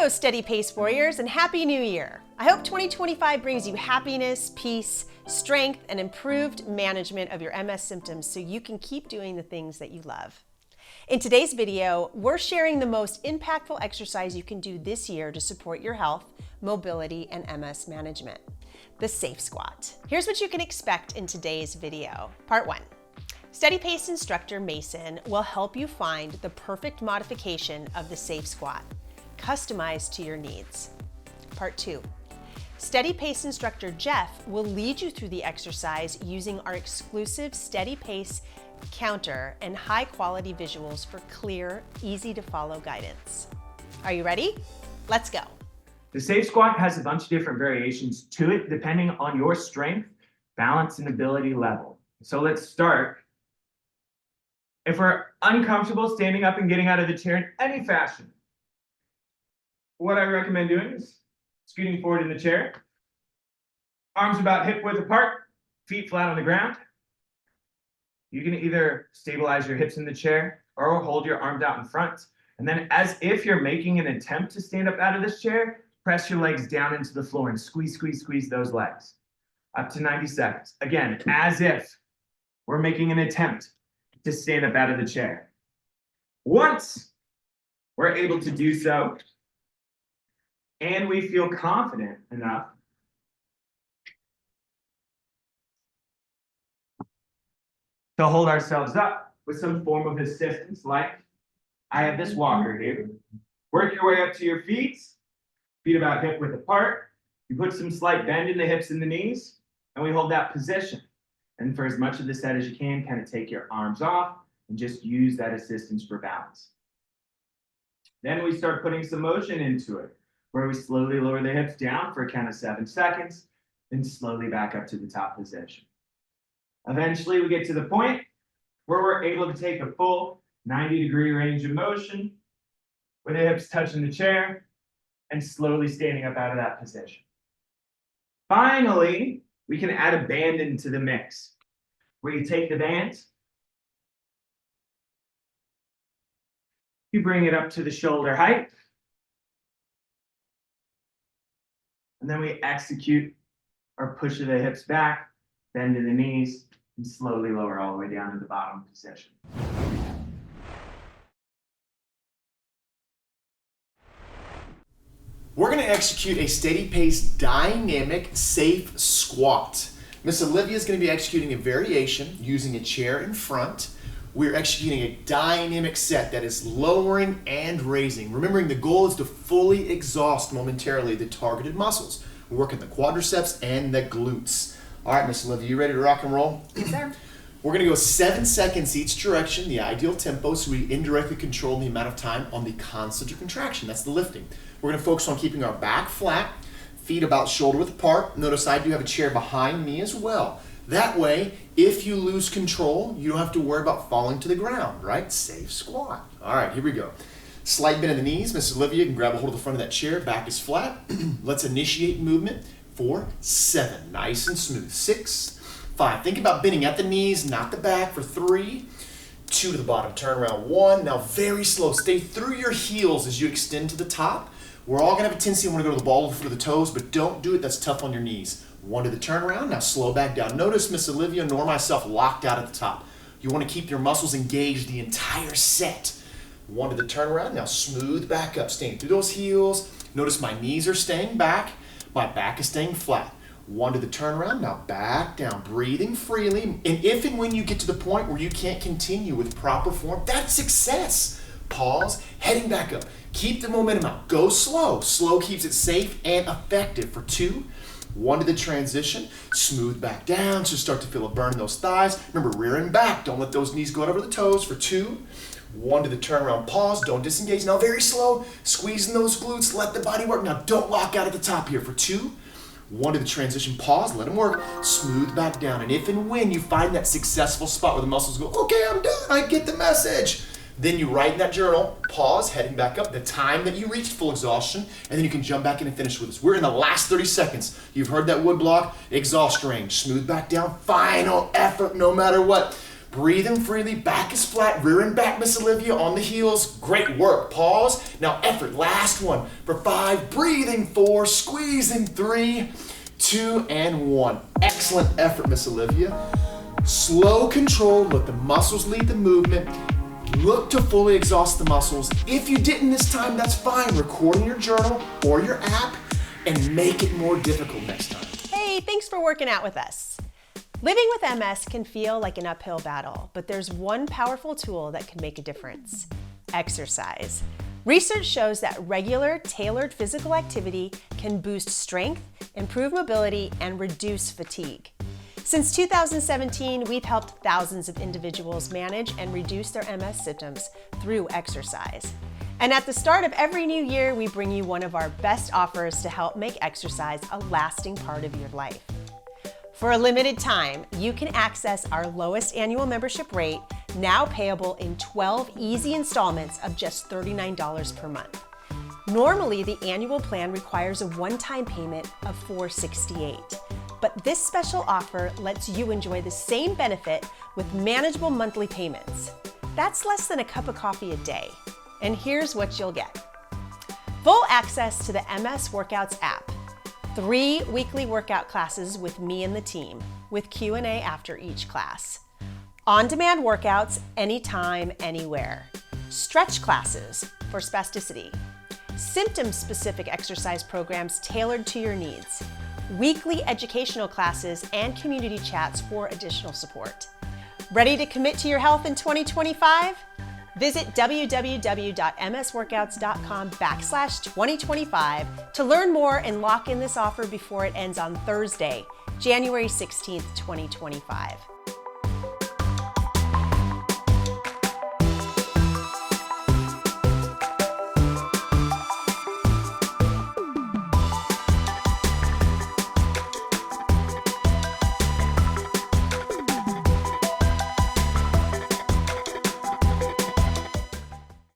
Hello, Steady Pace Warriors, and Happy New Year! I hope 2025 brings you happiness, peace, strength, and improved management of your MS symptoms so you can keep doing the things that you love. In today's video, we're sharing the most impactful exercise you can do this year to support your health, mobility, and MS management, the Safe Squat. Here's what you can expect in today's video. Part 1. Steady Pace instructor Mason will help you find the perfect modification of the Safe Squat, customized to your needs. Part 2. Steady Pace instructor Jeff will lead you through the exercise using our exclusive Steady Pace counter and high quality visuals for clear, easy to follow guidance. Are you ready? Let's go. The Safe Squat has a bunch of different variations to it depending on your strength, balance, and ability level. So let's start. If we're uncomfortable standing up and getting out of the chair in any fashion, what I recommend doing is scooting forward in the chair, arms about hip width apart, feet flat on the ground. You can either stabilize your hips in the chair or hold your arms out in front. And then as if you're making an attempt to stand up out of this chair, press your legs down into the floor and squeeze, squeeze, squeeze those legs. Up to 90 seconds. Again, as if we're making an attempt to stand up out of the chair. Once we're able to do so, and we feel confident enough to hold ourselves up with some form of assistance, like I have this walker here. Work your way up to your feet about hip width apart. You put some slight bend in the hips and the knees, and we hold that position. And for as much of the set as you can, kind of take your arms off and just use that assistance for balance. Then we start putting some motion into it, where we slowly lower the hips down for a count of 7 seconds, then slowly back up to the top position. Eventually, we get to the point where we're able to take a full 90-degree range of motion with the hips touching the chair and slowly standing up out of that position. Finally, we can add a band into the mix, where you take the band, you bring it up to the shoulder height, and then we execute our push of the hips back, bend to the knees, and slowly lower all the way down to the bottom position. We're going to execute a steady pace dynamic safe squat. Miss Olivia is going to be executing a variation using a chair in front. We're executing a dynamic set that is lowering and raising. Remembering the goal is to fully exhaust momentarily the targeted muscles. We're working the quadriceps and the glutes. All right, Miss Olivia, you ready to rock and roll? Yes, sir. We're going to go 7 seconds each direction, the ideal tempo, so we indirectly control the amount of time on the concentric contraction. That's the lifting. We're going to focus on keeping our back flat, feet about shoulder width apart. Notice I do have a chair behind me as well. That way, if you lose control, you don't have to worry about falling to the ground, right? Safe squat. All right, here we go. Slight bend in the knees. Miss Olivia can grab a hold of the front of that chair. Back is flat. Let's initiate movement for 7. Nice and smooth. 6, 5. Think about bending at the knees, not the back, for 3, 2 to the bottom. Turn around. 1. Now very slow. Stay through your heels as you extend to the top. We're all going to have a tendency to want to go to the ball of the foot of the toes, but don't do it. That's tough on your knees. 1 to the turnaround. Now slow back down. Notice Miss Olivia nor myself locked out at the top. You want to keep your muscles engaged the entire set. 1 to the turnaround. Now smooth back up. Staying through those heels. Notice my knees are staying back. My back is staying flat. 1 to the turnaround. Now back down. Breathing freely. And if and when you get to the point where you can't continue with proper form, that's success. Pause. Heading back up. Keep the momentum out. Go slow. Slow keeps it safe and effective for 2. 1 to the transition. Smooth back down. So start to feel a burn in those thighs. Remember, rear and back. Don't let those knees go out over the toes for 2. 1 to the turnaround. Pause. Don't disengage. Now very slow. Squeezing those glutes. Let the body work. Now don't lock out at the top here for 2. 1 to the transition. Pause. Let them work. Smooth back down. And if and when you find that successful spot where the muscles go, okay, I'm done. I get the message. Then you write in that journal, pause, heading back up, the time that you reached full exhaustion, and then you can jump back in and finish with us. We're in the last 30 seconds. You've heard that wood block, exhaust range, smooth back down, final effort no matter what. Breathing freely, back is flat, rear and back, Miss Olivia, on the heels. Great work. Pause. Now effort, last one. For 5, breathing 4, squeezing 3, 2, and 1. Excellent effort, Miss Olivia. Slow control, let the muscles lead the movement. Look to fully exhaust the muscles. If you didn't this time, that's fine. Record in your journal or your app and make it more difficult next time. Hey, thanks for working out with us. Living with MS can feel like an uphill battle, but there's one powerful tool that can make a difference: exercise. Research shows that regular, tailored physical activity can boost strength, improve mobility, and reduce fatigue. Since 2017, we've helped thousands of individuals manage and reduce their MS symptoms through exercise. And at the start of every new year, we bring you one of our best offers to help make exercise a lasting part of your life. For a limited time, you can access our lowest annual membership rate, now payable in 12 easy installments of just $39 per month. Normally, the annual plan requires a one-time payment of $468, but this special offer lets you enjoy the same benefit with manageable monthly payments. That's less than a cup of coffee a day. And here's what you'll get: full access to the MS Workouts app, 3 weekly workout classes with me and the team, with Q&A after each class, on-demand workouts anytime, anywhere, stretch classes for spasticity, symptom-specific exercise programs tailored to your needs, weekly educational classes, and community chats for additional support. Ready to commit to your health in 2025? Visit www.msworkouts.com/2025 to learn more and lock in this offer before it ends on Thursday, January 16th, 2025.